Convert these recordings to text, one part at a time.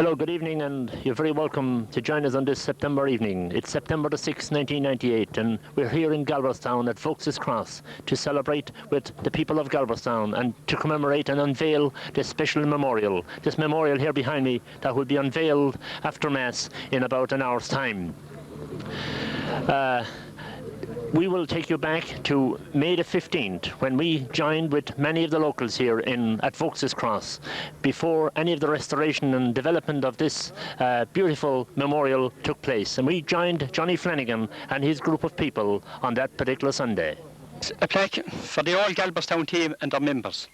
Hello, good evening, and you're very welcome to join us on this September evening. It's September the 6th, 1998, and we're here in Galbertstown at Vokes Cross to celebrate with the people of Galbertstown and to commemorate and unveil this special memorial. This memorial here behind me that will be unveiled after Mass in about an hour's time. We will take you back to May the 15th, when we joined with many of the locals here at Vokes Cross, before any of the restoration and development of this beautiful memorial took place. And we joined Johnny Flanagan and his group of people on that particular Sunday. A plaque for the whole Galbertstown team and their members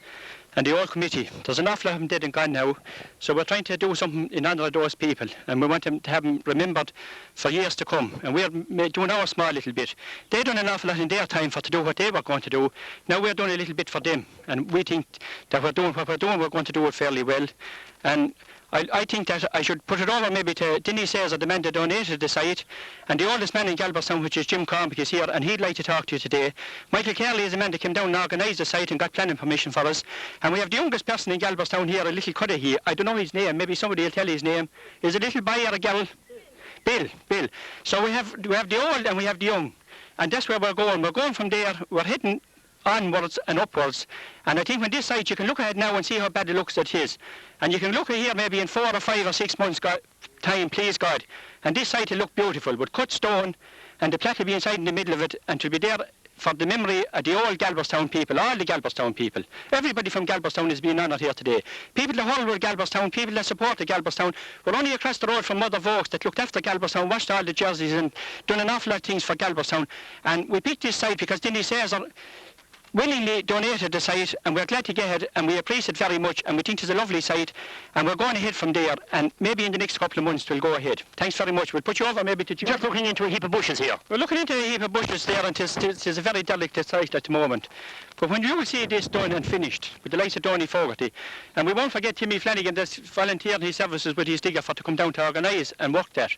and the whole committee. There's an awful lot of them dead and gone now, so we're trying to do something in honour of those people, and we want them to have them remembered for years to come, and we're doing our small little bit. They done an awful lot in their time to do what they were going to do. Now we're doing a little bit for them, and we think that we're doing what we're doing, we're going to do it fairly well. And I think that I should put it over maybe to Denny Caesar, the man that donated the site, and the oldest man in Galbertstown, which is Jim Cormack, is here, and he'd like to talk to you today. Michael Carley is the man that came down and organised the site and got planning permission for us. And we have the youngest person in Galbertstown here, a little cuddy here. I don't know his name, maybe somebody will tell his name. Is it a little boy or a girl? Bill. So we have the old and we have the young. And that's where we're going. We're going from there, we're heading onwards and upwards, and I think when this site you can look at it now and see how bad it looks at his, and you can look at here maybe in 4 or 5 or 6 months time, please God, and this site will look beautiful with cut stone, and the plaque will be inside in the middle of it, and to be there for the memory of the old Galbertstown people, all the Galbertstown people. Everybody from Galbertstown is being honoured here today. People that hold with Galbertstown, people that support the Galbertstown. We're only across the road from Mother Vokes that looked after Galbertstown, washed all the jerseys and done an awful lot of things for Galbertstown, and we picked this site because Denny Caesar willingly donated the site, and we're glad to get it, and we appreciate it very much, and we think it's a lovely site, and we're going ahead from there, and maybe in the next couple of months we'll go ahead. Thanks very much. We'll put you over maybe to... Just looking into a heap of bushes here. We're looking into a heap of bushes there, and it's a very delicate site at the moment. But when you will see this done and finished, with the likes of Donny Fogarty, and we won't forget Timmy Flanagan that's volunteered his services with his digger to come down to organise and work that.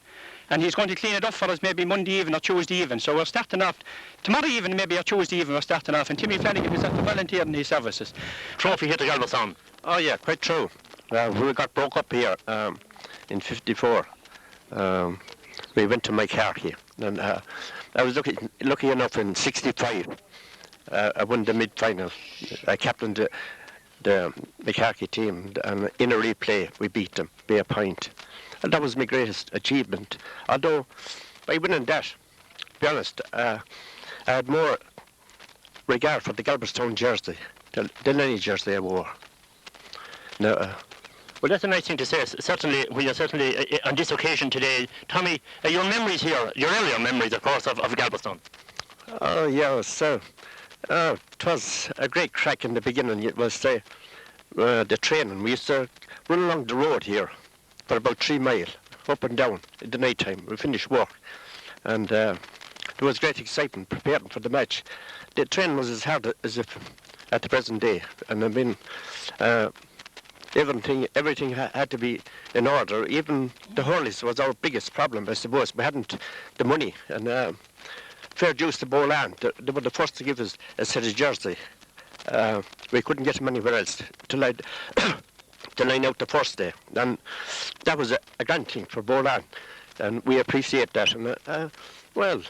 And he's going to clean it up for us maybe Monday evening or Tuesday evening. So we're starting off tomorrow evening, maybe, or Tuesday evening we're starting off. And Timmy Flanagan is after volunteering his services. Trophy here to Galbertstown. Oh yeah, quite true. We got broke up here in '54. We went to Moycarkey, and I was lucky enough in '65. I won the mid-final. I captained the Moycarkey team, and in a replay we beat them by a point. And that was my greatest achievement. Although, by winning that, to be honest, I had more regard for the Galbertstown jersey than any jersey I wore. Now, well, that's a nice thing to say. Certainly, we are on this occasion today. Tommy, your memories here, your earlier memories, of course, of Galbertstown. Oh, yeah, so it was a great crack in the beginning. It was the training. We used to run along the road here for about 3 miles, up and down in the night time. We finished work, and there was great excitement preparing for the match. The training was as hard as if at the present day, and I mean, everything had to be in order. Even the hurlers was our biggest problem, I suppose. We hadn't the money, and fair dues to Baile, they were the first to give us a set of jersey. We couldn't get them anywhere else to line out the first day, and that was a grand thing for Baile, and we appreciate that. And well,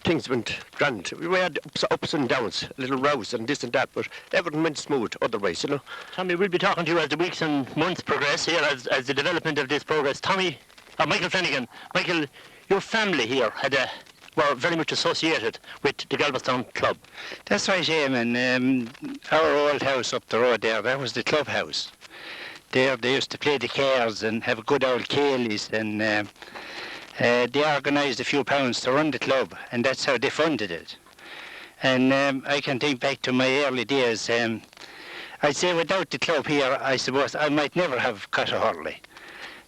things went grand. We had ups and downs, little rows and this and that, but everything went smooth otherwise, you know. Tommy, we'll be talking to you as the weeks and months progress here, as the development of this progress. Tommy, Michael Flanagan, Michael, your family here were very much associated with the Galbertstown club. That's right, Eamon. Our old house up the road there, that was the clubhouse. There they used to play the cards and have good old Cayleys, and they organised a few pounds to run the club, and that's how they funded it. And I can think back to my early days. I'd say without the club here, I suppose I might never have caught a hurley.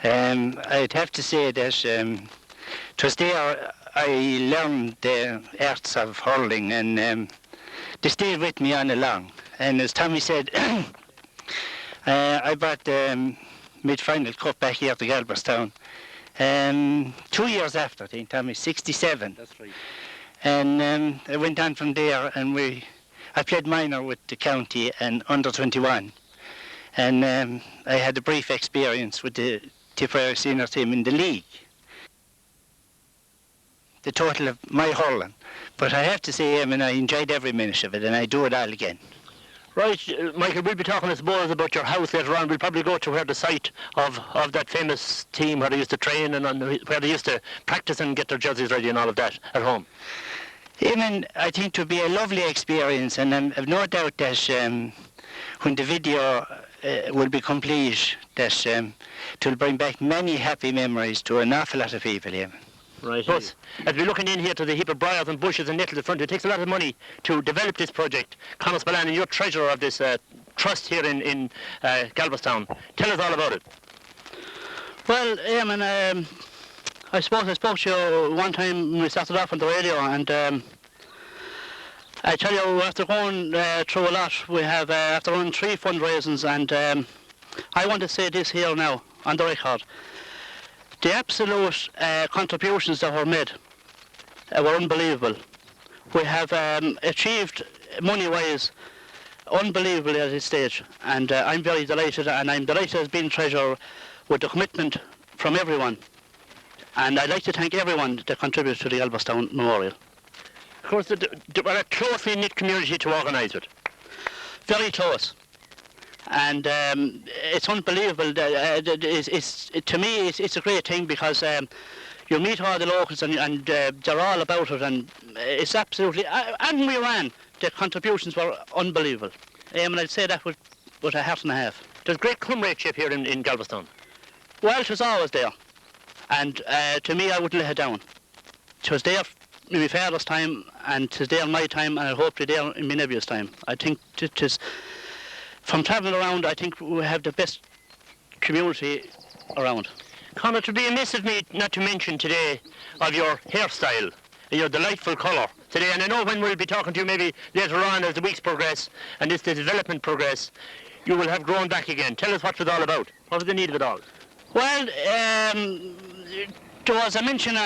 I'd have to say that it was there I learned the arts of hurling, and they stayed with me on along. And as Tommy said, I brought the mid-final cup back here to Galbertstown 2 years after, I think, Tommy, '67. That's right. And I went on from there, and I played minor with the county and under 21. And I had a brief experience with the mid-Tipperary senior team in the league. The total of my hurling. But I have to say, I enjoyed every minute of it, and I do it all again. Right, Michael, we'll be talking, I suppose, about your house later on. We'll probably go to where the site of that famous team where they used to train and where they used to practice and get their jerseys ready and all of that at home. I think it would be a lovely experience, and I've no doubt that when the video will be complete, that it will bring back many happy memories to an awful lot of people. Right. Plus, as we're looking in here to the heap of briars and bushes and nettles in front, it takes a lot of money to develop this project. Conor Spillane, and you're treasurer of this trust here in Galbertstown. Tell us all about it. Well, I suppose I spoke to you one time when we started off on the radio, and I tell you, after going through a lot, we have after running 3 fundraisings, and I want to say this here now on the record. The absolute contributions that were made were unbelievable. We have achieved, money-wise, unbelievably at this stage, and I'm very delighted, and I'm delighted as being treasurer with the commitment from everyone. And I'd like to thank everyone that contributed to the Galbertstown Memorial. Of course, they were a closely knit community to organise it. Very close. And it's unbelievable. To me, it's a great thing because you meet all the locals and they're all about it, and it's absolutely. And we ran. The contributions were unbelievable. And I'd say that with a heart and a half. There's great comradeship here in Galbertstown. Well, it was always there, and to me, I wouldn't let it down. It was there in my father's time, and it was there in my time, and I hope it's there in my nephew's time. I think it is. From travelling around, I think we have the best community around. Conor, it would be amiss of me not to mention today of your hairstyle, your delightful colour today. And I know when we'll be talking to you maybe later on as the weeks progress and as the development progress, you will have grown back again. Tell us what it was all about. What was the need of it all? Well, there was a mention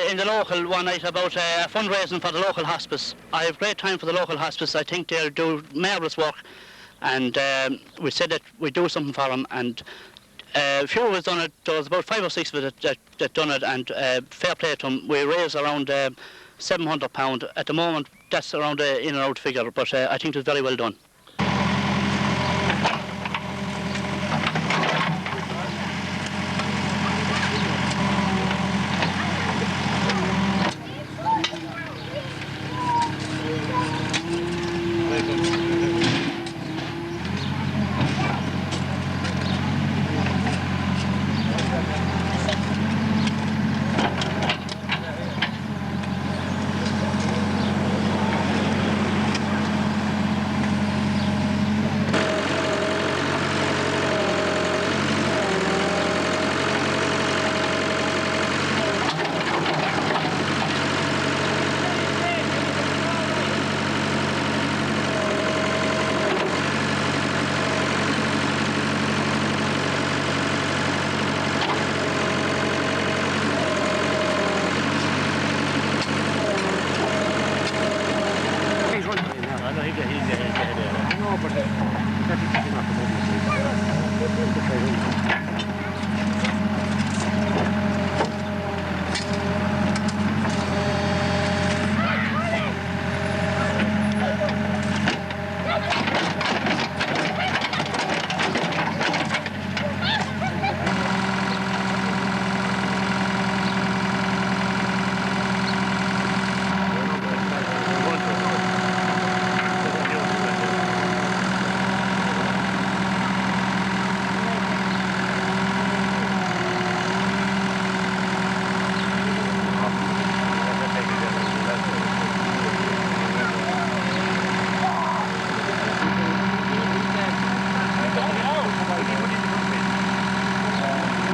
in the local one night about fundraising for the local hospice. I have great time for the local hospice. I think they'll do marvellous work. And we said that we'd do something for them, and a few of us done it. There was about 5 or 6 of us that done it, and fair play to them. We raised around £700. At the moment, that's around the in and out figure, but I think it was very well done.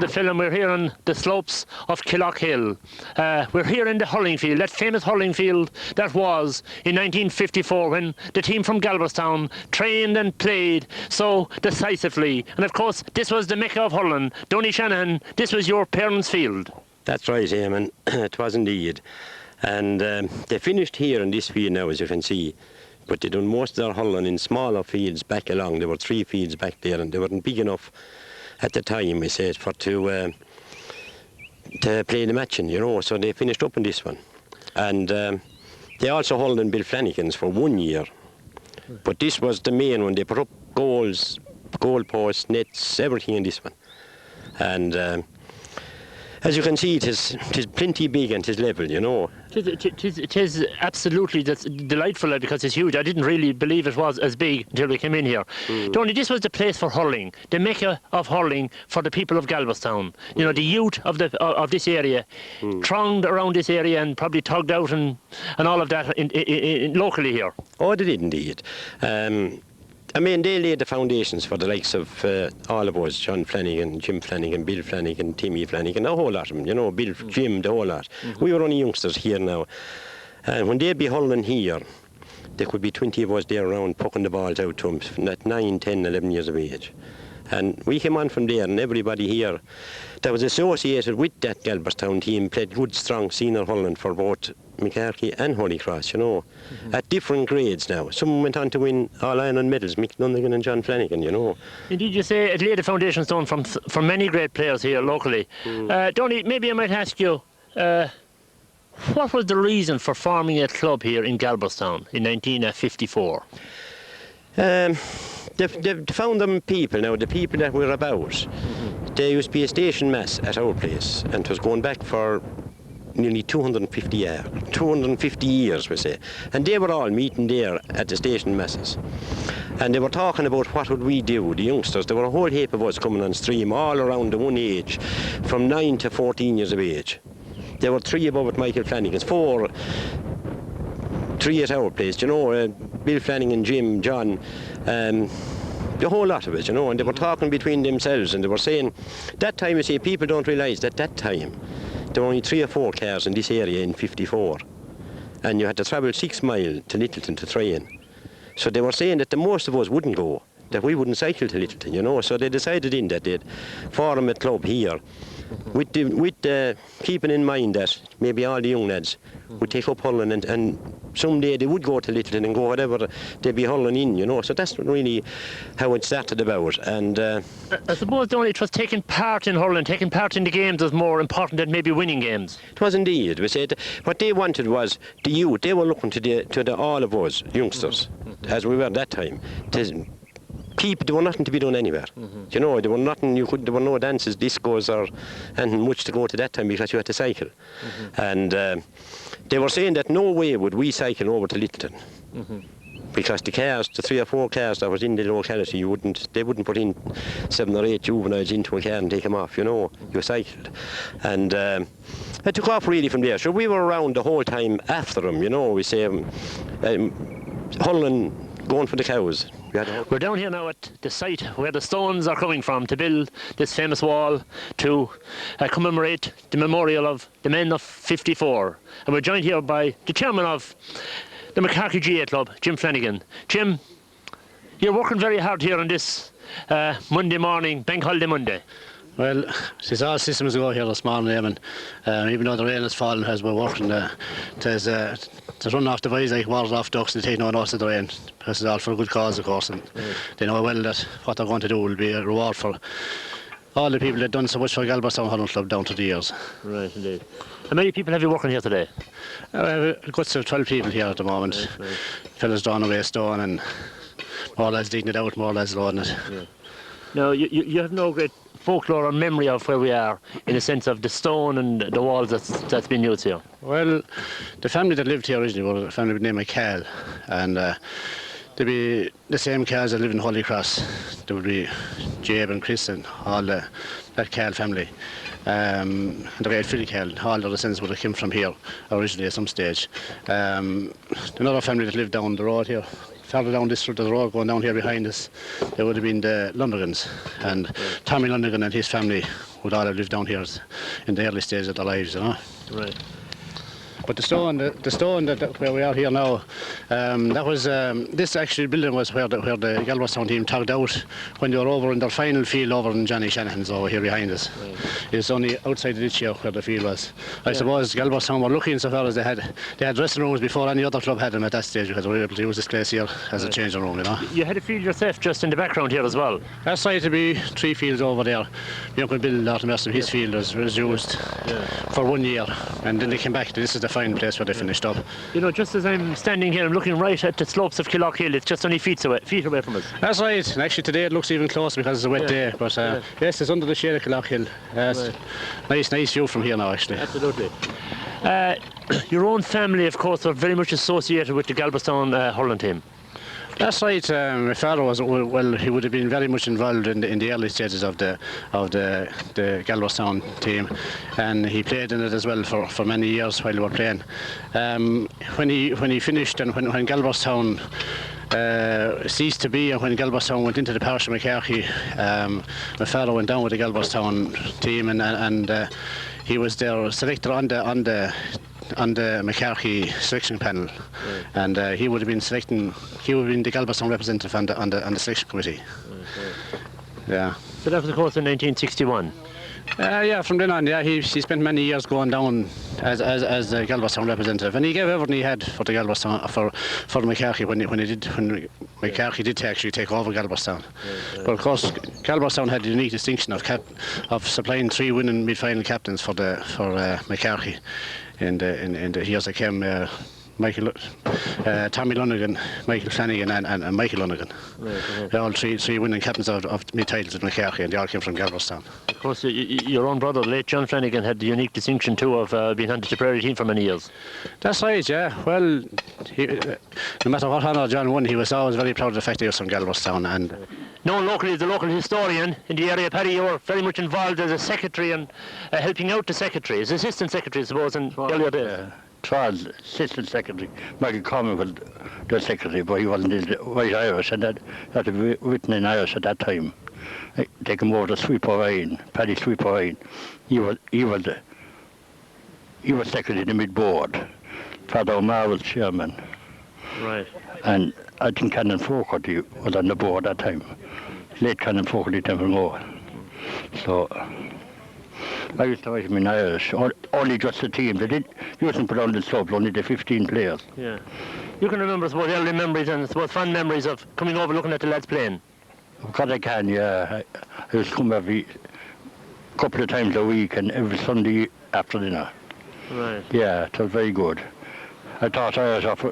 The film, we're here on the slopes of Killockhill. We're here in the hurling field, that famous hurling field that was in 1954 when the team from Galbertstown trained and played so decisively. And of course, this was the mecca of hurling. Donny Shanahan, this was your parents' field. That's right, Eamon. It was indeed. And they finished here in this field now, as you can see. But they done most of their hurling in smaller fields back along. There were 3 fields back there, and they weren't big enough at the time, we said, for to to play the matching, you know, so they finished up in this one. And they also held in Bill Flanagan's for 1 year. But this was the main one. They put up goals, goal posts, nets, everything in this one. And as you can see, it is plenty big and it is level, you know. It is absolutely delightful because it's huge. I didn't really believe it was as big until we came in here. Tony, this was the place for hurling, the mecca of hurling for the people of Galbertstown. You know, the youth of this area thronged around this area and probably tugged out and all of that locally here. Oh, they did indeed. I mean, they laid the foundations for the likes of all of us, John Flanagan, Jim Flanagan, Bill Flanagan, Timmy Flanagan, a whole lot of them, you know, Bill, Jim, the whole lot. We were only youngsters here now. And when they'd be hurling here, there could be 20 of us there around pucking the balls out to them at 9, 10, 11 years of age. And we came on from there, and everybody here that was associated with that Galbertstown team played good, strong senior hurling for both Moycarkey and Holycross, you know, at different grades now. Some went on to win All-Ireland medals, Mick Dunnigan and John Flanagan, you know. Indeed, you say it laid the foundation stone for many great players here locally. Donny, maybe I might ask you, what was the reason for forming a club here in Galbertstown in 1954? They found them people now, the people that were about. There used to be a station mass at our place, and it was going back for nearly 250 years, we say. And they were all meeting there at the station masses. And they were talking about what would we do, the youngsters. There were a whole heap of us coming on stream, all around the one age, from 9 to 14 years of age. There were 3 above at Michael Flanagan's, 3 at our place, you know, Bill Flanagan, Jim, John, the whole lot of it, you know, and they were talking between themselves, and they were saying, that time, you see, people don't realise that time, there were only 3 or 4 cars in this area in 54, and you had to travel 6 miles to Littleton to train. So they were saying that the most of us wouldn't go, that we wouldn't cycle to Littleton, you know, so they decided in that they'd form a club here, with keeping in mind that maybe all the young lads would take up hurling, and someday they would go to Littleton and go whatever they'd be hurling in, you know. So that's really how it started about. And I suppose only it was taking part in hurling, taking part in the games was more important than maybe winning games. It was indeed. We said what they wanted was the youth. They were looking to all of us youngsters, as we were at that time. There were nothing to be done anywhere. You know, there were nothing. There were no dances, discos, or anything much to go to that time because you had to cycle. And they were saying that no way would we cycle over to Littleton because the cars, the 3 or 4 cars that was in the locality, they wouldn't put in 7 or 8 juveniles into a car and take them off. You know, you cycled, and it took off really from there. So we were around the whole time after them. You know, we say hurling, going for the cows. We're down here now at the site where the stones are coming from to build this famous wall to commemorate the memorial of the men of 54. And we're joined here by the chairman of the Moycarkey GAA club, Jim Flanagan. Jim, you're working very hard here on this Monday morning, Bank Holiday Monday. Well, since all systems go here this morning, and even though the rain has fallen as we're working, to run off the boys like water off ducks and take no notice of the rain, because it's all for a good cause, of course, and they know well that what they're going to do will be a reward for all the people that have done so much for Galbertstown Hurling Club down to the years. Right, indeed. How many people have you working here today? We have a good 12 people here at the moment. Right. Fellas drawing away stone and more lads digging it out, more lads loading it. Yeah. Now, you have no great folklore or memory of where we are, in the sense of the stone and the walls that's been used here? Well, the family that lived here originally were a family named Cashel, and there'd be the same Cashels that live in Holycross. There would be Jabe and Chris and all that Cashel family. And the great Philly Cashel, all their descendants would have come from here originally at some stage. Another family that lived down the road here, further down this side of the road, going down here behind us, there would have been the Lundegans, and Tommy Lundegan and his family would all have lived down here in the early stages of their lives, you know. Right. But the stone that where we are here now, that was this actual building was where the Galbertstown team tugged out when they were over in their final field over in Johnny Shanahan's over here behind us. Right. It's only outside the ditch here where the field was. I suppose Galbertstown were lucky insofar as they had dressing rooms before any other club had them at that stage, because they were able to use this place here as a changing room, you know. You had a field yourself just in the background here as well. That's right, to be 3 fields over there. My uncle Bill Lartimer, his field was used for 1 year, and then they came back to this is the fine place where they finished up. You know, just as I'm standing here, I'm looking right at the slopes of Killockhill. It's just only feet away from us. That's right, and actually today it looks even closer because it's a wet day, but yes, it's under the shade of Killockhill. Nice view from here now, actually. Absolutely. Your own family, of course, are very much associated with the Galbertstown hurling team. That's right. My father was he would have been very much involved in the early stages of the Galbertstown team, and he played in it as well for many years while they were playing. When he finished and when Galbertstown ceased to be, and when Galbertstown went into the Parish of Moycarkey, my father went down with the Galbertstown team, and he was their selector on the Moycarkey selection panel, and he would have been the Galbertstown representative on the selection committee. Yeah. So that was, of course, in 1961. From then on, he spent many years going down as a Galbertstown representative, and he gave everything he had for the Galbertstown for Moycarkey when Moycarkey did actually take over Galbertstown. But of course, Galbertstown had the unique distinction of supplying 3 winning mid-final captains for Moycarkey in the years that came. Tommy Lonergan, Michael Flanagan and Michael Lonergan. They're all three winning captains of mid-titles with Moycarkey, and they all came from Galbertstown. Of course, your own brother, late John Flanagan, had the unique distinction too of being on the Tipperary team for many years. That's right, yeah. Well, no matter what honour John won, he was always very proud of the fact that he was from Galbertstown. And known locally as a local historian in the area, Paddy, you were very much involved as a secretary and helping out the secretary, as assistant secretary, I suppose, in earlier days. Thurles, assistant secretary. Michael Corman was the secretary, but he wasn't white Irish, and that had written in Irish at that time. They came over to Sweep O'Ryan, Paddy Sweep O'Ryan. He was secretary of the mid-board. Father O'Mara was chairman. Right. And I think Canon Fogarty was on the board at that time. Late Canon Fogarty, Temple Moore. So I used to write him in Irish, only just the team. They used put on the sub, only the 15 players. Yeah. You can remember, I suppose, early memories and I suppose fond memories of coming over looking at the lads playing. Of course I can, yeah. I used to come every couple of times a week and every Sunday after dinner. Right. Yeah, it was very good. I taught Irish off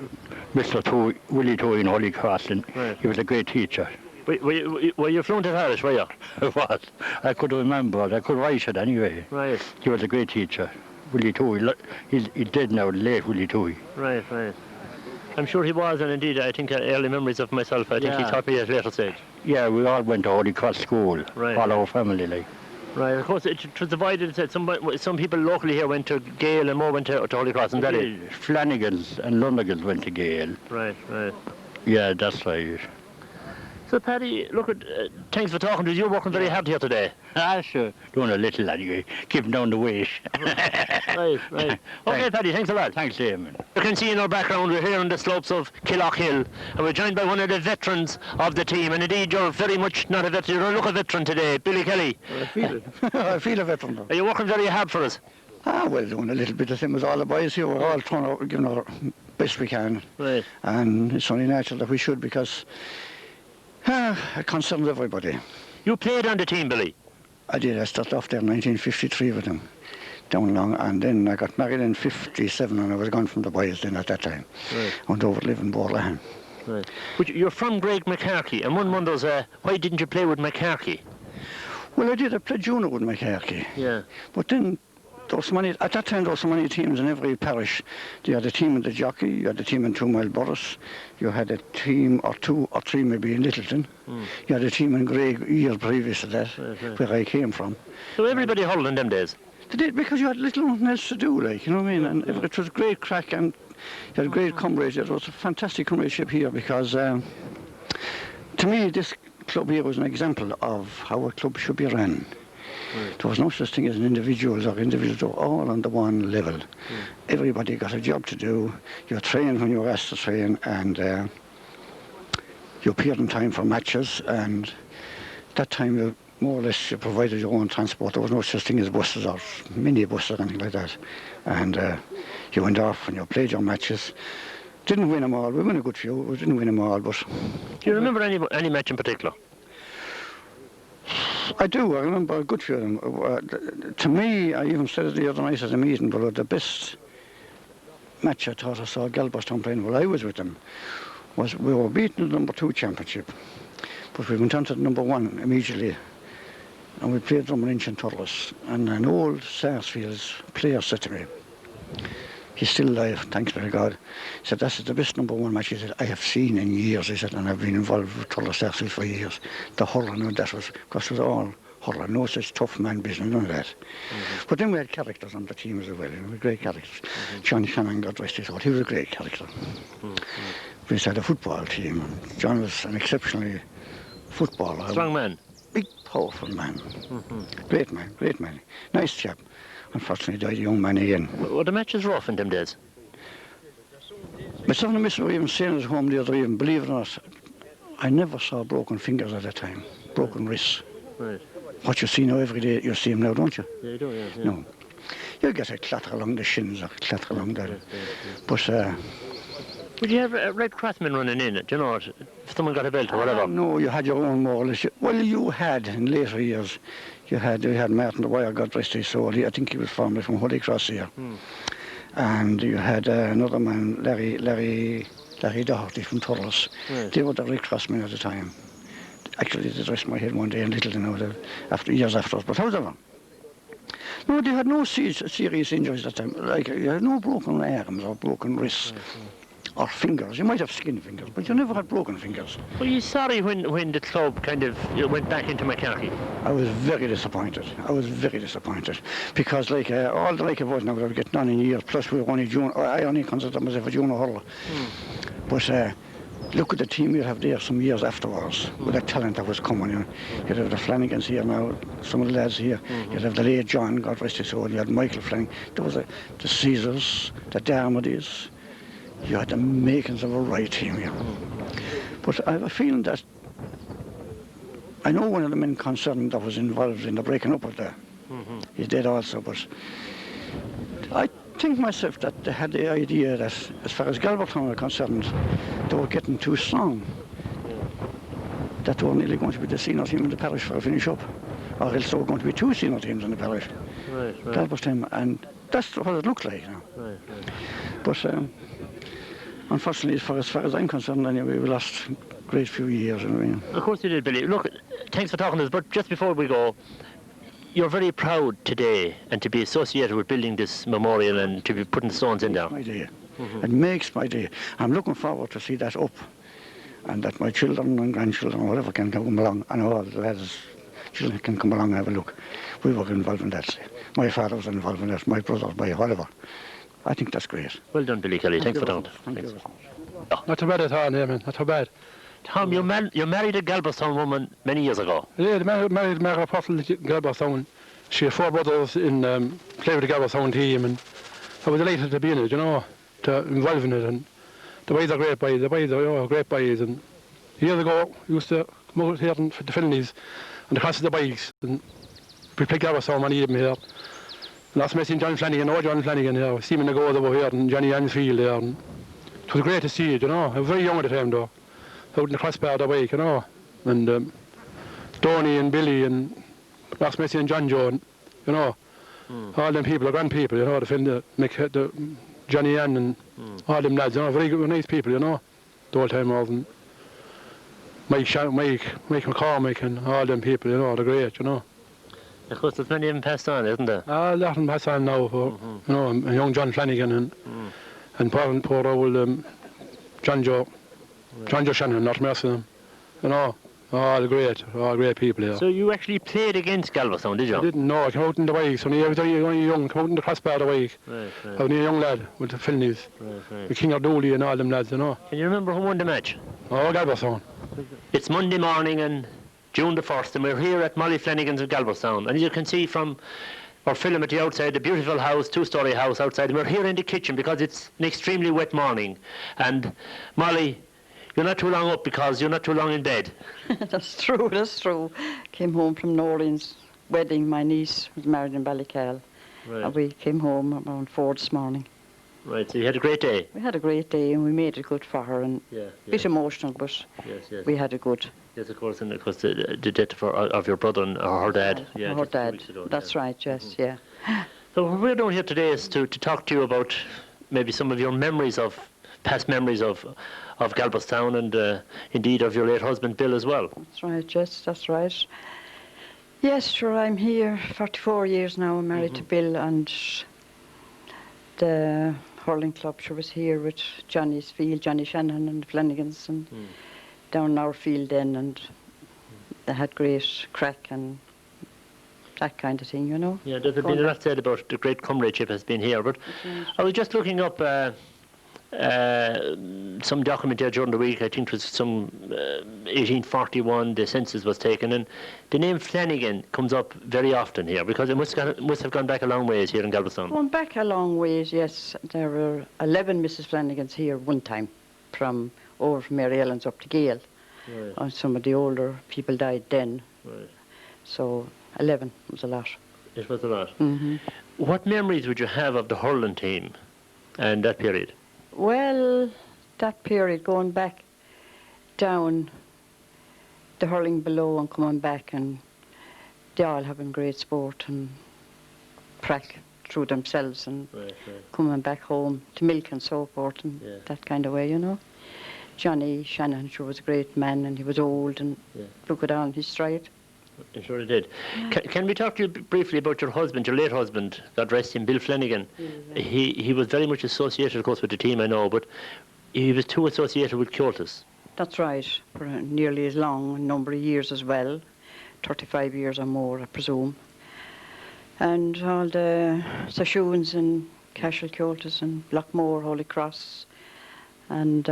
Mr. Willie Toy in Holy Cross, and he was a great teacher. Were you fluent in Irish, were you? I was. I could remember it. I could write it anyway. Right. He was a great teacher. Willie Toy. He's dead now, late Willie Toy. Right. I'm sure he was, and indeed, I think early memories of myself. I think he taught me at a later stage. Yeah, we all went to Holy Cross School. Right. All our family, like. Right, of course, it was divided. Some people locally here went to Gael and more went to Holy Cross, and that is. Flanagans and Lunagans went to Gael. Right. Yeah, that's right. So, Paddy, look, thanks for talking to us. You're working very hard here today. Sure. Doing a little anyway. Keeping down the weight. Right. Okay, Paddy, thanks a lot. Thanks, Eamon. You can see in our background, we're here on the slopes of Killockhill, and we're joined by one of the veterans of the team. And indeed, you're very much not a veteran. You don't look a veteran today, Billy Kelly. I feel it. I feel a veteran. Are you working very hard for us? Well, doing a little bit the same as all the boys here. We're all trying to give our best we can. Right. And it's only natural that we should, because it concerns everybody. You played on the team, Billy? I did. I started off there in 1953 with them, down long, and then I got married in 57, and I was gone from the boys then at that time. Right. I went over to live in Borlahan. Right. But you're from Greg Moycarkey, and one wonders, why didn't you play with Moycarkey? Well, I did. I played junior with Moycarkey. Yeah. But then, at that time, there were so many teams in every parish. You had a team in the Jockey, you had a team in 2-Mile-Borris, you had a team or 2 or 3 maybe in Littleton, you had a team in Greg a year previous to that, where I came from. So everybody hurled in them days? They did, because you had little nothing else to do, like, you know what I mean? And it was great crack, and you had great comradeship. It was a fantastic comradeship here, because to me, this club here was an example of how a club should be run. There was no such thing as individuals or individuals. They were all on the one level. Everybody got a job to do. You trained when you were asked to train, and you appeared in time for matches, and that time you more or less you provided your own transport. There was no such thing as buses or minibuses or anything like that. And you went off and you played your matches. Didn't win them all. We won a good few. We didn't win them all, but... Do you remember any match in particular? I do. I remember a good few of them. To me, I even said it the other night at a meeting, but the best match I thought I saw Galbertstown playing while I was with them was we were beaten in the number 2 championship, but we went on to the number 1 immediately, and we played Drummond Inch and Thurles. And an old Sarsfields player said to me, he's still alive, thanks be to God, he said, that's the best number 1 match, he said, I have seen in years, he said, and I've been involved with Thurles Sarsfields for years. The hurling, and that was, because it was all hurling, no such tough man business, none of that. But then we had characters on the team as well, we had great characters. John Shannon, God rest his soul, he was a great character. We had a football team. John was an exceptionally footballer. Strong man. Big, powerful man. Great man, great man. Nice chap. Unfortunately, died a young man again. Were the matches rough in them days? My son and Miss were even saying at home the other evening, believe it or not, I never saw broken fingers at that time, broken wrists. Right. What you see now every day, you see them now, don't you? Yeah, you do, yeah. No. You get a clatter along the shins or clatter along there. But would you have Red Crossmen running in? Do you know, if someone got a belt or whatever? No, you had your own more or less. Well, you had in later years. You had Martin the Wire, God rest his soul. I think he was formerly from Holycross here. And you had another man, Larry Doherty from Thurles. Right. They were the Red Crossmen at the time. Actually, they dressed my head one day in Littleton years afterwards. But however, no, they had no serious injuries at that time. Like, you had no broken arms or broken wrists. Or fingers. You might have skin fingers, but you never had broken fingers. Were you sorry when the club kind of went back into Moycarkey? I was very disappointed. Because like all the like of us now were getting on in years, plus we were only junior. I only consider myself a junior hurler. But look at the team you have there some years afterwards, with the talent that was coming. You'd have the Flanagans here now, some of the lads here. You'd have the late John, God rest his soul. You had Michael Flanagan. There was the Caesars, the Dermodys. You had the makings of a right team here. But I have a feeling that I know one of the men concerned that was involved in the breaking up of the. He's dead also, but I think myself that they had the idea that as far as Galbertstown were concerned, they were getting too strong. That they were nearly going to be the senior team in the parish for a finish up. Or else there were going to be 2 senior teams in the parish. Right. Galbertstown, and that's what it looked like. Right. But unfortunately, as far as I'm concerned, anyway, we lost a great few years. Of course you did, Billy. Look, thanks for talking to us, but just before we go, you're very proud today and to be associated with building this memorial and to be putting stones in there. My day. It makes my day. I'm looking forward to see that up, and that my children and grandchildren or whatever can come along, and all the lads' children can come along and have a look. We were involved in that. My father was involved in that, my brothers, my whatever. I think that's great. Well done, Billy Kelly. Thanks for talking. Thank you. Not too bad at all, yeah, man. Not too bad. Tom, you married a Galbertstown woman many years ago. Yeah, married Mara Pottle in Galbertstown. She had 4 brothers in play with the Galbertstown team, and I was delighted to be in it, you know, to involve in it. And the boys are great boys. The boys are great boys. And years ago, we used to come out here for the Finleys and the cross of the bikes, and we played Galbertstown many of them here. Last time I seen John Flanagan, John Flanagan here, see him in the goals over here, and Johnny Ansfield there. And it was great to see it, you know. I was very young at the time, though. Out in the crossbar the bike, you know. And Tony and Billy and last time I seen John Joe, and, you know. All them people are grand people, you know, the Johnny Ann and all them lads, you know, very good, nice people, you know. The old timers and Mike McCormick and all them people, you know, they're great, you know. Of course, there's many of them passed on, isn't there? A lot of them passed on now, for, you know, and young John Flanagan and poor old John Joe Shannon, not mercy them, you know, all great people here. So you actually played against Galbertstown, did you? I didn't know, I came out in the bikes, I was only young, came out in the crossbar the bike. Right. I was a young lad with the Finleys, Right. with King Dooley and all them lads, you know. Can you remember who won the match? Oh, Galbertstown. It's Monday morning and June the 1st, and we're here at Molly Flanagan's of Galbertstown. And as you can see from our film at the outside, the beautiful house, two-storey house outside, and we're here in the kitchen because it's an extremely wet morning. And Molly, you're not too long up because you're not too long in bed. That's true, that's true. Came home from Noreen's wedding. My niece was married in Ballycahill. Right. And we came home around 4 this morning. Right, so you had a great day. We had a great day and we made it good for her, and Yeah, a bit emotional, but yes. we had it good. Yes, of course, and of course the death of your brother and or her dad. Yeah, Her just 2 dad. weeks ago, That's yeah. right, yes, yeah. So what we're doing here today is to talk to you about maybe some of your memories of, past memories of Galbertstown, and indeed of your late husband Bill as well. That's right, yes, that's right. Yes, sure, I'm here 44 years now. I'm married to Bill, and the hurling club sure was here with Johnny's field, Johnny Shanahan and the Flanagans, and down our field then, and they had great crack and that kind of thing, you know. Yeah, there's been a lot said about the great comradeship has been here, but I was just looking up some document there during the week. I think it was some 1841, the census was taken, and the name Flanagan comes up very often here because it must have gone back a long ways here in Galbertstown. Going back a long ways, yes. There were 11 Mrs. Flanagans here one time, from over from Mary Ellen's up to Gael. Right. And some of the older people died then. Right. So 11 was a lot. It was a lot. Mm-hmm. What memories would you have of the hurling team and that period? Well, that period, going back down, the hurling below and coming back, and they all having great sport and crack through themselves, and coming back home to milk and so forth, and that kind of way, you know. Johnny Shanahan sure was a great man, and he was old, and look at on his stride. I'm sure it did. Can we talk to you briefly about your husband, your late husband, God rest him, Bill Flanagan? He was very much associated, of course, with the team, I know, but he was too associated with Cultus. That's right, for nearly as long a number of years as well, 35 years or more, I presume. And all the sessions in Cashel, Cultus and Lockmore, Holy Cross, and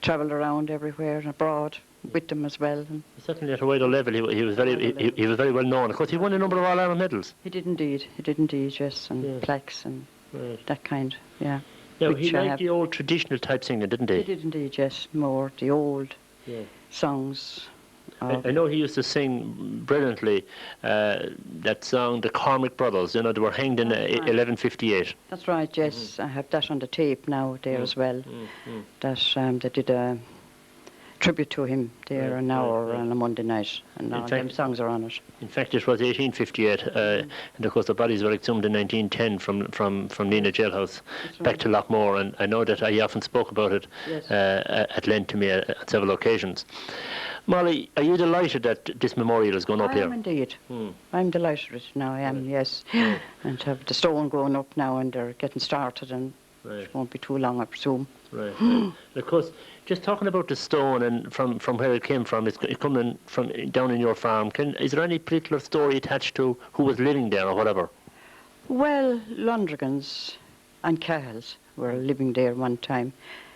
travelled around everywhere and abroad with them as well. And certainly at a wider level, he was very well known. Of course, he won a number of All-Ireland medals. He did indeed, yes, and plaques and that kind, yeah. Now, he liked the old traditional type singing, didn't he? He did indeed, yes, more the old songs. I know he used to sing brilliantly that song, the Cormac Brothers, you know, they were hanged in 1158. That's right, yes. I have that on the tape now there as well. That they did a tribute to him there an hour on a Monday night, and all them songs are on it. In fact, it was 1858, and of course the bodies were exhumed in 1910 from Nina jailhouse back to Lockmore, and I know that he often spoke about it at length to me at several occasions. Molly, are you delighted that this memorial is going up here? I am indeed. I'm delighted with it now, I am, yes. And to have the stone going up now, and they're getting started, and it won't be too long, I presume. Right. And of course, just talking about the stone and from where it came from, it's coming from down in your farm. Is there any particular story attached to who was living there or whatever? Well, Lundregans and Cahills were living there one time.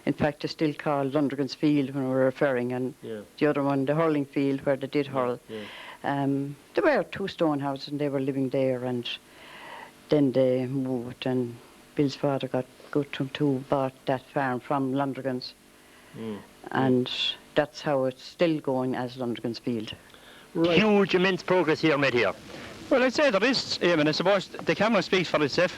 In fact, it's still called Lundregan's Field when we're referring, and the other one, the hurling field where they did hurl. There were 2 stone houses and they were living there, and then they moved, and Bill's father got good to bought that farm from Lundregan's. And that's how it's still going as Lundregan's Field. Right. Huge, immense progress here made here. Well, I'd say there is, Eamon. I suppose the camera speaks for itself.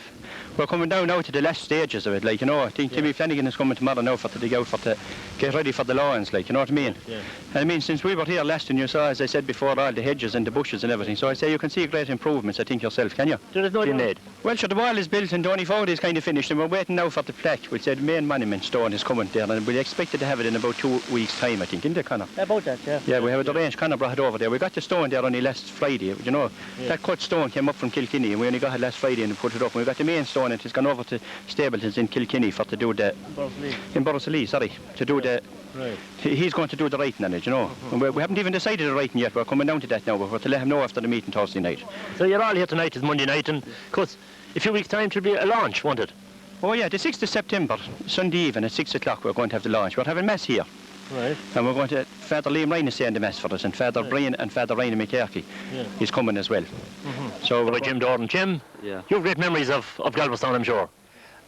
We're coming down now to the last stages of it, like, you know. I think Timmy Flanagan is coming tomorrow now to dig out to get ready for the lawns, like, you know what I mean? And I mean, since we were here last, and you saw, as I said before, all the hedges and the bushes and everything, so I'd say you can see great improvements, I think, yourself, can you? There is no made. Well, sure, the wall is built and the only found is kind of finished, and we're waiting now for the plaque, which said the main monument stone is coming there, and we expected to have it in about 2 weeks' time, I think, isn't it, Conor? About that, yeah. Yeah, we have it arranged. Conor brought it over there. We got the stone there only last Friday, you know. That cut stone came up from Kilkenny, and we only got it last Friday and put it up, and we got the main stone, and it's gone over to Stapletons in Kilkenny for to do the... In Borrisalee, sorry. To do the... Right. He's going to do the writing on it, you know. And we haven't even decided the writing yet. We're coming down to that now, but we're to let him know after the meeting Thursday night. So you're all here tonight, it's Monday night, and of course, a few weeks' time, it will be a launch, won't it? Oh yeah, the 6th of September, Sunday evening at 6 o'clock, we're going to have the launch. We're having mass here. Right. And we're going to, Father Liam Ryan is saying the Mass for us, and Father Brian and Father Ryan Moycarkey is coming as well. So By Jim Dorn. Jim, Yeah. you have great memories of Galbertstown, I'm sure.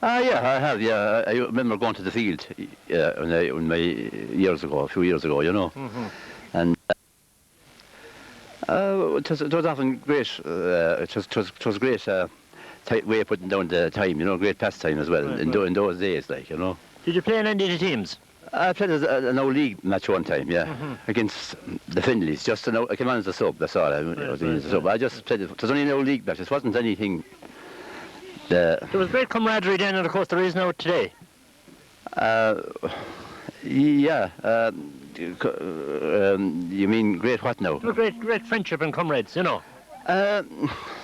Yeah, I have. Yeah, I remember going to the field when my years ago, a few years ago, you know. And it was often great. It was great way of putting down the time, you know, great pastime as well in those days, like, you know. Did you play in any of the teams? I played an old league match one time, against the Finleys. Just I came on as a sub. That's all. I was a sub. I just played. It was only an old league match. It wasn't anything. There was great camaraderie then, and of course there is now today. Yeah. You mean great what now? Great friendship and comrades, you know.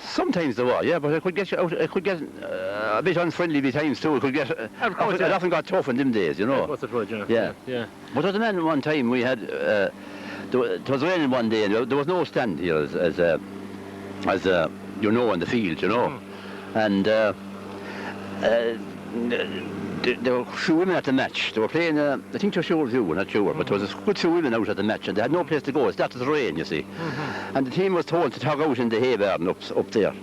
Sometimes there were, yeah, but I could get out. I could get a bit unfriendly at times too. I could get. It often got tough in them days, you know. What's it would, Yeah. But there was a man one time we had. It was raining one day, and there was no stand here as you know, on the field, you know, and there were a few women at the match. They were playing, I think they were sure you, not sure, but there was a good few women out at the match, and they had no place to go. It started to rain, you see. And the team was told to tug out in the hay garden up there,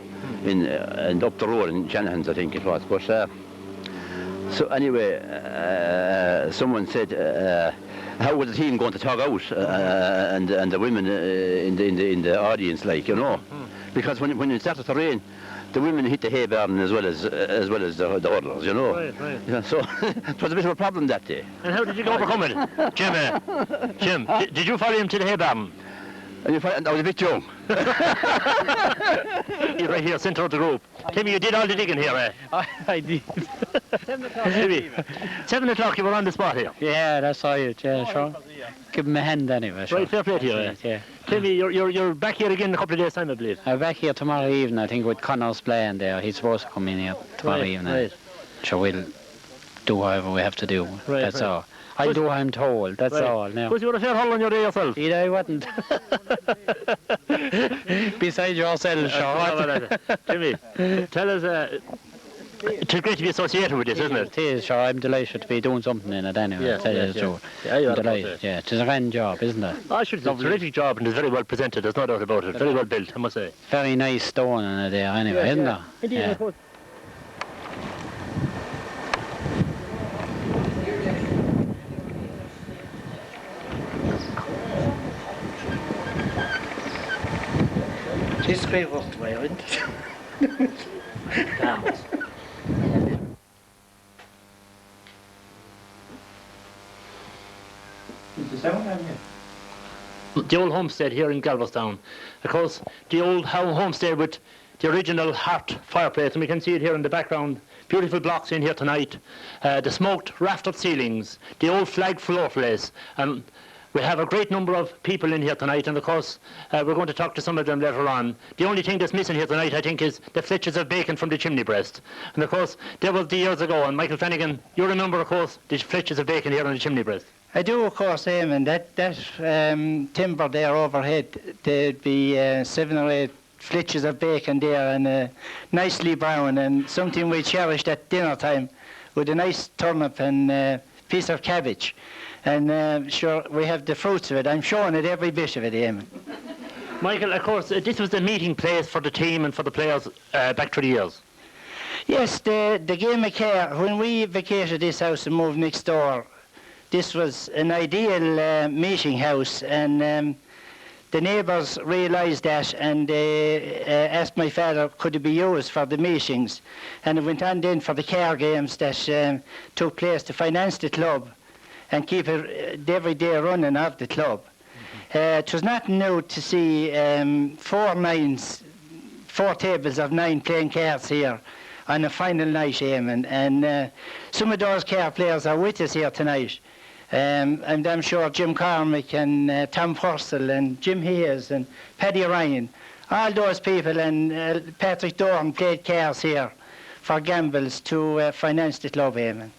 and up the road in Shanahan's, I think it was. But so anyway, someone said, how was the team going to tug out, and the women in the audience, like, you know, because when it started to rain, the women hit the hay garden as well as the hurlers, you know. Right. Yeah, so it was a bit of a problem that day. And how did you overcome it? Jim, did you follow him to the hay barn? And I was a bit young. You're right here, centre of the group. Timmy, you did all the digging here, eh? I did. 7 o'clock. Timmy, 7 o'clock you were on the spot here. Yeah, that's all it. Yeah, sure. Give him a hand anyway. Sure. Right, fair play to you, eh? Yeah. Timmy, you're back here again in a couple of days' time, I believe. I'm back here tomorrow evening, I think, with Connor's playing there. He's supposed to come in here tomorrow evening. Right. So we'll do whatever we have to do. That's all. I'll do what I'm told, that's all now. Was you were a fair hurl on your day yourself? I wasn't. Besides yourself, sure. Timmy, tell us, it's great to be associated with this, isn't it? It is, sure. I'm delighted to be doing something in it anyway. Tell you the truth. I'm delighted, yeah. It's a grand job, isn't it? I should say it's a terrific job, and it's very well presented, there's no doubt about it. Very well built, I must say. Very nice stone in it there anyway, isn't it? Indeed, Yeah. I suppose. This way worked well, isn't it? The old homestead here in Galbertstown. Of course, the old homestead with the original heart fireplace, and we can see it here in the background. Beautiful blocks in here tonight. The smoked raftered ceilings, the old flag floor place, and we have a great number of people in here tonight, and of course we're going to talk to some of them later on. The only thing that's missing here tonight, I think, is the flitches of bacon from the chimney breast. And of course, there was the years ago, and Michael Flanagan, you remember, of course, the flitches of bacon here on the chimney breast. I do, of course, Eamon. That timber there overhead, there'd be 7 or 8 flitches of bacon there, and nicely brown, and something we cherished at dinner time, with a nice turnip and piece of cabbage. And sure, we have the fruits of it. I'm showing it, every bit of it, Eamon. Michael, of course, this was the meeting place for the team and for the players back through the years. Yes, the game of care, when we vacated this house and moved next door, this was an ideal meeting house, and the neighbours realised that, and they asked my father could it be used for the meetings, and it went on then for the care games that took place to finance the club and keep it the everyday running of the club. It was not new to see 4 tables of 9 playing cards here on a final night, Eamon, and some of those care players are with us here tonight. And I'm sure Jim Cormack and Tom Purcell and Jim Hayes and Paddy Ryan, all those people, and Patrick Dorn played cards here for gambles to finance the club, Eamon.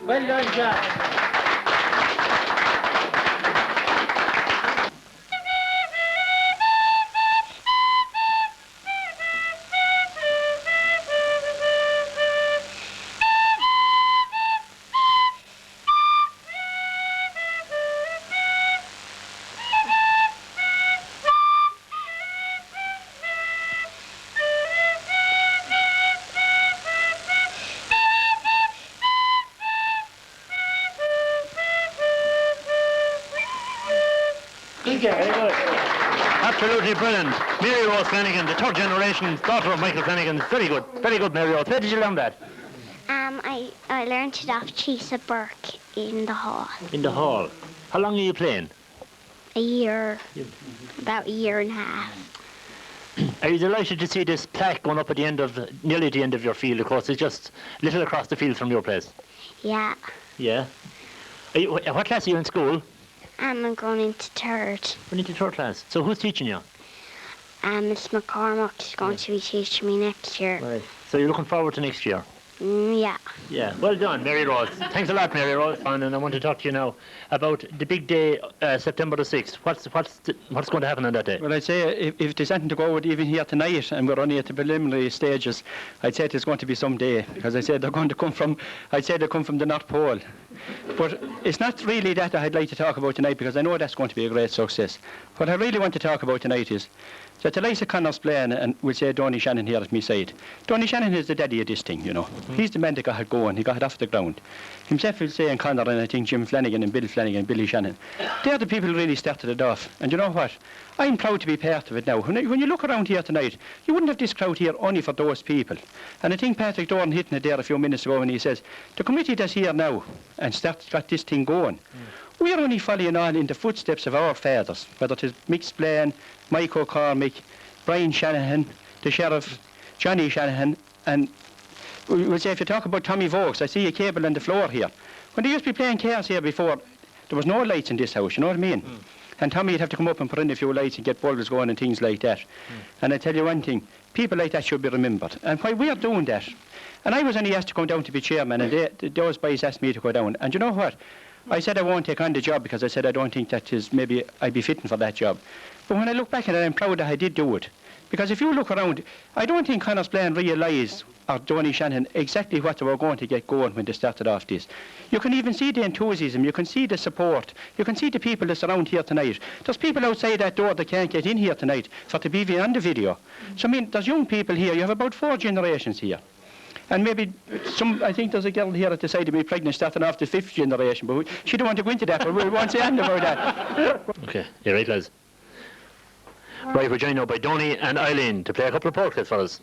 Well done, Jack. Absolutely brilliant. Mary Rose Flanagan, the third generation daughter of Michael Flanagan. Very good, Mary Rose. Where did you learn that? I learned it off Chisa Burke in the hall. In the hall. How long are you playing? A year, about a year and a half. Are you delighted to see this plaque going up at the end of, nearly the end of your field? Of course, it's just a little across the field from your place. Yeah. Yeah. What class are you in school? I'm going into third. Going into third class. So who's teaching you? Miss McCormack is going to be teaching me next year. Right. So you're looking forward to next year? Yeah. Yeah. Well done, Mary Rose. Thanks a lot, Mary Rose. And I want to talk to you now about the big day, September the 6th. What's going to happen on that day? Well, I'd say if there's anything to go with even here tonight, and we're only at the preliminary stages, I'd say there's going to be some day, because I said they're going to come from, I'd say they come from the North Pole. But it's not really that I'd like to talk about tonight, because I know that's going to be a great success. What I really want to talk about tonight is that the likes of Connor's playing, and we'll say Donny Shannon here at my side. Donny Shannon is the daddy of this thing, you know. He's the man that got it going. He got it off the ground. Himself will say, and Connor, and I think Jim Flanagan and Bill Flanagan and Billy Shannon. They're the people who really started it off. And you know what? I'm proud to be part of it now. When you look around here tonight, you wouldn't have this crowd here only for those people. And I think Patrick Doran hitting it there a few minutes ago when he says, the committee that's here now and got this thing going, we are only following on in the footsteps of our fathers, whether it is Mick Spillane, Mike O'Cormick, Brian Shanahan, the Sheriff, Johnny Shanahan, and we'll say if you talk about Tommy Vokes, I see a cable on the floor here. When they used to be playing cars here before, there was no lights in this house, you know what I mean? And Tommy would have to come up and put in a few lights and get bulbs going and things like that. And I tell you one thing, people like that should be remembered. And why we are doing that, and I was only asked to come down to be chairman, and those boys asked me to go down. And you know what? I said I won't take on the job because I said I don't think that is, maybe I'd be fitting for that job. But when I look back at it, I'm proud that I did do it. Because if you look around, I don't think Connor's playing realised, or Donny Shannon, exactly what they were going to get going when they started off this. You can even see the enthusiasm, you can see the support, you can see the people that's around here tonight. There's people outside that door that can't get in here tonight for to be on the video. So I mean, there's young people here, you have about 4 generations here. And maybe I think there's a girl here at the side of me pregnant starting off the 5th generation, but she don't want to go into that, but we won't say anything about that. Okay, you're right, lads. Right, we're joined now by Donny and Eileen to play a couple of portraits for us.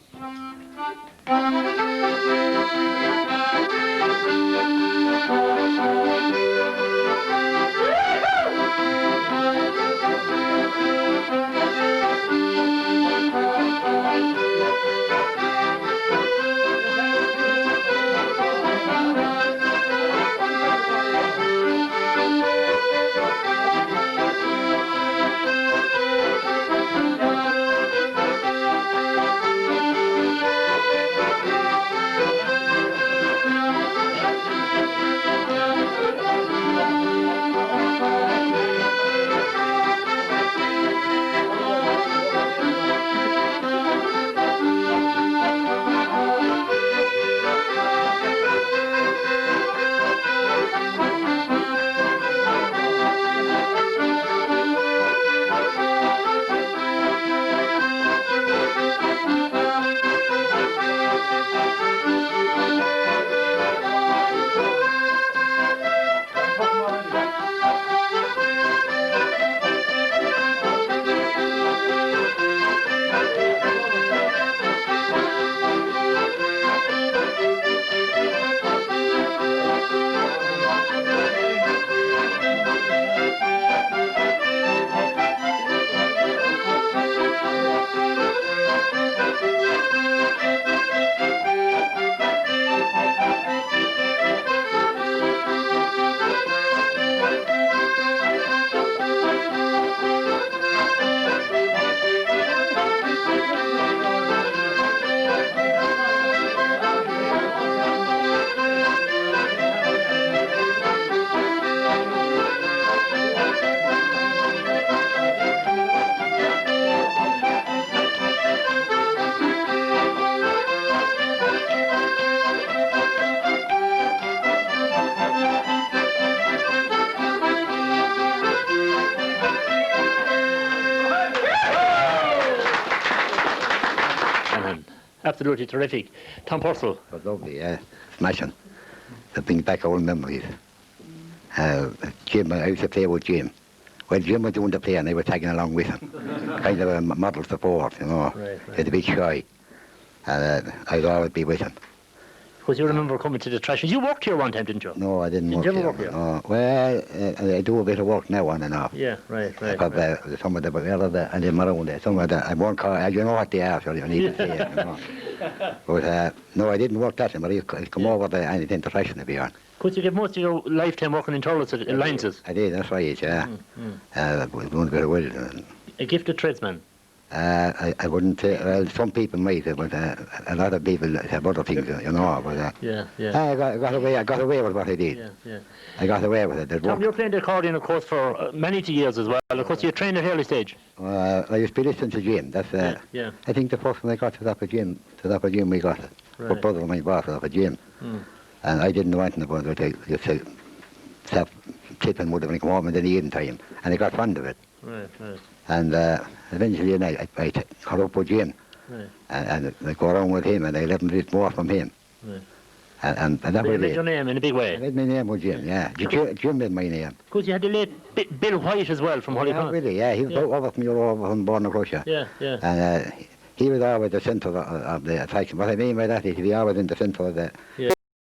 Absolutely terrific. Tom Purcell. It was lovely, yeah. Smashing. It brings back old memories. Jim, I used to play with Jim. Well, Jim was doing the play and I was tagging along with him. Kind of a model support, you know. Right. He was a bit shy. And I'd always be with him. Because you remember coming to the Trashers. You worked here one time, didn't you? No, I didn't work Did you here. ever work here? No. Well, I do a bit of work now on and off. Yeah, right. Some of the and them around there. Some of the, I won't call, you know what they are, so you need to say it, you know. But no, I didn't work that time, but I'd come over to anything to Trashing to be on. Could you get most of your lifetime working in Thurles at Alliances? I did, that's right, yeah. Was doing a bit of welding. A gifted tradesman? I wouldn't say, well, some people might, but a lot of people have other things, you know. But, I got away with what I did. Yeah. I got away with it. Tom, you're playing the accordion, of course, for many years as well. Of course, you trained at early stage. I used to be listening to Jim. That's, I think the first one I got to that Jim we got it. Right. My brother of mine bought it off of Jim. And I didn't know anything about it. I just said, stop tipping would have been come home in the evening time. And I got fond of it. Right. And eventually I caught up with Jim. Right. And I go around with him and I learned a bit more from him. Right. And that was you it. made your name in a big way. I made my name with Jim, yeah. Jim made my name. Because you had the late Bill White as well from Holycross. Really, yeah. He was over from Europe, from Born Russia. Yeah. And he was always the centre of the attraction. What I mean by that is he was always in the centre of the... Yeah.